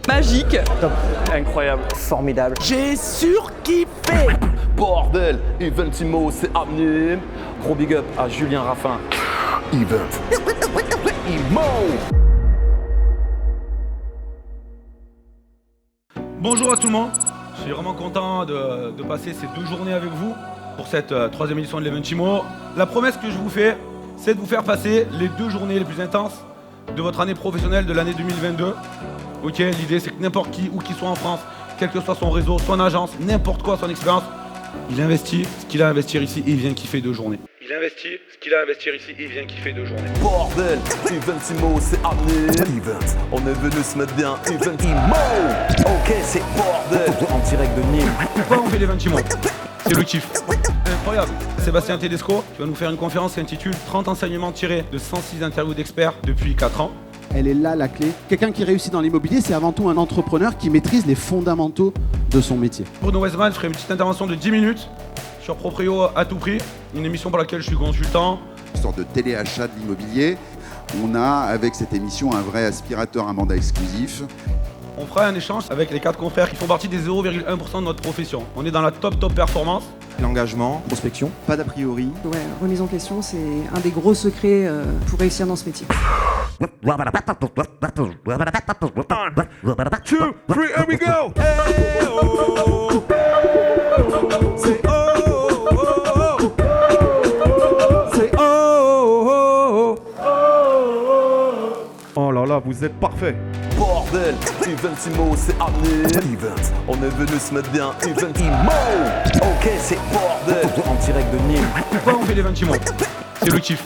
Magique. Top. Incroyable. Formidable. J'ai surkiffé. Bordel, Eventimo, c'est amené. Gros big up à Julien Raffin. Event. Imo. Bonjour à tout le monde, je suis vraiment content de passer ces 2 journées avec vous pour cette 3e édition de l'Eventimo. La promesse que je vous fais, c'est de vous faire passer les 2 journées les plus intenses de votre année professionnelle de l'année 2022. Ok, l'idée c'est que n'importe qui, où qu'il soit en France, quel que soit son réseau, son agence, n'importe quoi, son expérience, il investit ce qu'il a à investir ici et il vient kiffer 2 journées. Il investit ce qu'il a à investir ici et il vient kiffer 2 journées. Bordel, Eventimo, c'est amené. Event, on est venu se mettre bien. Eventimo. Ok, c'est bordel. En direct de Nîmes. Pourquoi on fait l'Eventimo? C'est le kiff. Incroyable. Sébastien Tedesco qui va nous faire une conférence qui s'intitule 30 enseignements tirés de 106 interviews d'experts depuis 4 ans. Elle est là la clé. Quelqu'un qui réussit dans l'immobilier, c'est avant tout un entrepreneur qui maîtrise les fondamentaux de son métier. Bruno Westman, je ferai une petite intervention de 10 minutes sur Proprio à tout prix, une émission pour laquelle je suis consultant. Une sorte de téléachat de l'immobilier. On a avec cette émission un vrai aspirateur à mandat exclusif. On fera un échange avec les 4 confrères qui font partie des 0,1% de notre profession. On est dans la top performance. L'engagement, Prospection. Pas d'a priori. Ouais, remise en question, c'est un des gros secrets pour réussir dans ce métier. 2, 3, here we go. Hey, oh. Say oh, oh, oh. Say oh, oh, oh. oh là là, vous êtes parfait. Bordel, Eventimo, c'est amené. Event, on est venu se mettre bien. Eventimo. Ok, c'est bordel. En direct de Nîmes. Pourquoi on fait l'Eventimo? C'est le kiff.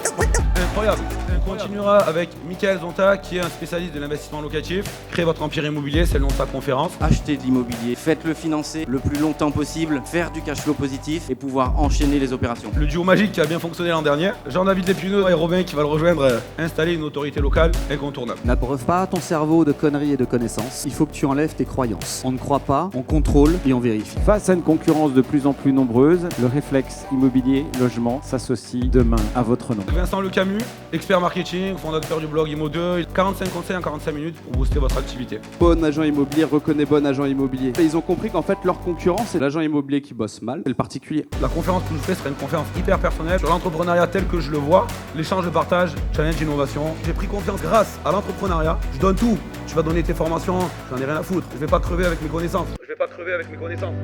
Incroyable. On continuera avec Michael Zonta qui est un spécialiste de l'investissement locatif. Créez votre empire immobilier, c'est le nom de sa conférence. Achetez de l'immobilier, faites-le financer le plus longtemps possible, faire du cash flow positif et pouvoir enchaîner les opérations. Le duo magique qui a bien fonctionné l'an dernier. Jean-David Lépineux et Robin qui va le rejoindre, installer une autorité locale incontournable. N'abreuve pas ton cerveau de conneries et de connaissances. Il faut que tu enlèves tes croyances. On ne croit pas, on contrôle et on vérifie. Face à une concurrence de plus en plus nombreuse, le réflexe immobilier logement s'associe demain à votre nom. Vincent Le Camus, expert marketing, fondateur du blog Imo2, 45 conseils en 45 minutes pour booster votre activité. Bon agent immobilier reconnaît bon agent immobilier. Et ils ont compris qu'en fait leur concurrent c'est l'agent immobilier qui bosse mal, c'est le particulier. La conférence que je vous fais sera une conférence hyper personnelle sur l'entrepreneuriat tel que je le vois, l'échange de partage, challenge, innovation. J'ai pris confiance grâce à l'entrepreneuriat. Je donne tout. Tu vas donner tes formations, j'en ai rien à foutre. Je vais pas crever avec mes connaissances. Je vais pas crever avec mes connaissances.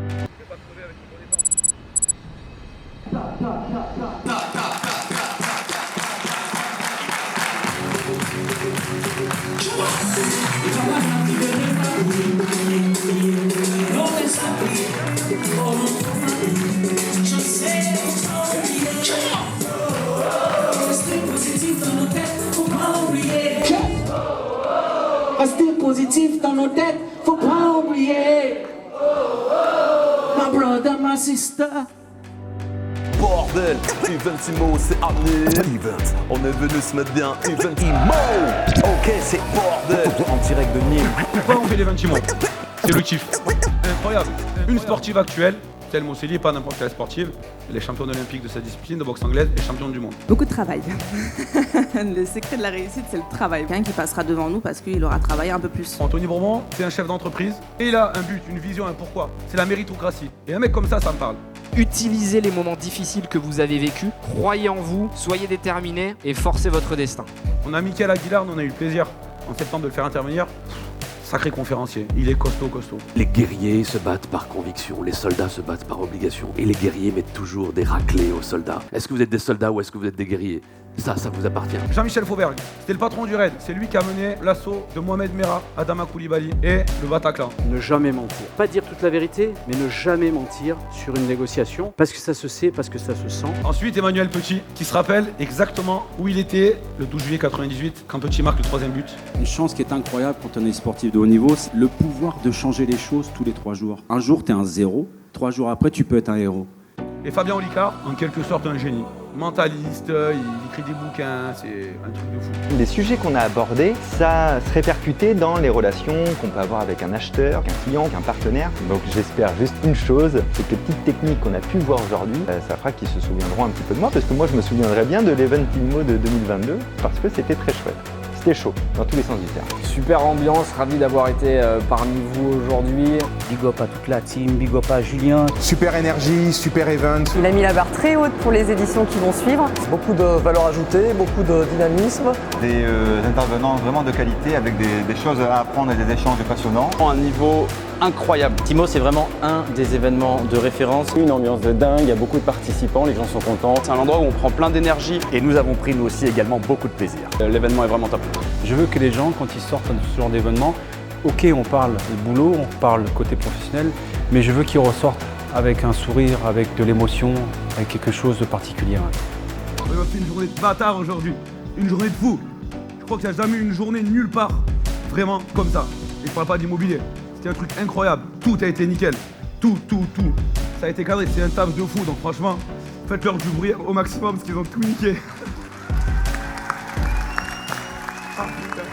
Restez positif dans nos têtes, faut pas oublier. My brother, my sister. Bordel, Eventimo, c'est amené. Event, on est venu se mettre bien. Eventimo. Ok, c'est bordel. En direct de Nîmes. Pourquoi on fait l'Eventimo? C'est le kiff. Incroyable. Une sportive actuelle, Thelma Osseli, pas n'importe quelle sportive, elle est championne olympique de sa discipline de boxe anglaise et championne du monde. Beaucoup de travail. Le secret de la réussite, c'est le travail. Quelqu'un qui passera devant nous parce qu'il aura travaillé un peu plus. Anthony Bourbon, c'est un chef d'entreprise et il a un but, une vision, un pourquoi. C'est la méritocratie. Et un mec comme ça me parle. Utilisez les moments difficiles que vous avez vécus, croyez en vous, soyez déterminés et forcez votre destin. On a Mickaël Aguilar, on a eu le plaisir en septembre de le faire intervenir. Sacré conférencier, il est costaud. Les guerriers se battent par conviction, les soldats se battent par obligation. Et les guerriers mettent toujours des raclées aux soldats. Est-ce que vous êtes des soldats ou est-ce que vous êtes des guerriers? Ça vous appartient. Jean-Michel Fauberg, c'était le patron du RAID. C'est lui qui a mené l'assaut de Mohamed Merah, Adama Koulibaly et le Bataclan. Ne jamais mentir. Pas dire toute la vérité, mais ne jamais mentir sur une négociation. Parce que ça se sait, parce que ça se sent. Ensuite, Emmanuel Petit, qui se rappelle exactement où il était le 12 juillet 98, quand Petit marque le 3e but. Une chance qui est incroyable quand on est sportif de haut niveau, c'est le pouvoir de changer les choses tous les 3 jours. Un jour, t'es un 0. 3 jours après, tu peux être un héros. Et Fabien Olicard, en quelque sorte un génie. Mentaliste, il écrit des bouquins, c'est un truc de fou. Les sujets qu'on a abordés, ça se répercutait dans les relations qu'on peut avoir avec un acheteur, qu'un client, qu'un partenaire. Donc j'espère juste une chose, c'est que les petites techniques qu'on a pu voir aujourd'hui, ça fera qu'ils se souviendront un petit peu de moi, parce que moi je me souviendrai bien de l'Eventimo de 2022, parce que c'était très chouette. C'était chaud, dans tous les sens du terme. Super ambiance, ravi d'avoir été parmi vous aujourd'hui. Big up à toute la team, big up à Julien. Super énergie, super event. Il a mis la barre très haute pour les éditions qui vont suivre. Beaucoup de valeur ajoutée, beaucoup de dynamisme. Des intervenants vraiment de qualité avec des choses à apprendre et des échanges passionnants. Un niveau incroyable. Timo, c'est vraiment un des événements de référence. Une ambiance de dingue, il y a beaucoup de participants, les gens sont contents. C'est un endroit où on prend plein d'énergie et nous avons pris nous aussi également beaucoup de plaisir. L'événement est vraiment top. Je veux que les gens, quand ils sortent de ce genre d'événement, ok, on parle boulot, on parle côté professionnel, mais je veux qu'ils ressortent avec un sourire, avec de l'émotion, avec quelque chose de particulier. On a fait une journée de bâtard aujourd'hui, une journée de fou. Je crois qu'il n'y a jamais eu une journée nulle part, vraiment comme ça. Et je parle pas d'immobilier. C'était un truc incroyable, tout a été nickel, tout. Ça a été cadré, c'est un taf de fou, donc franchement, faites-leur du bruit au maximum parce qu'ils ont tout niqué. Ah putain.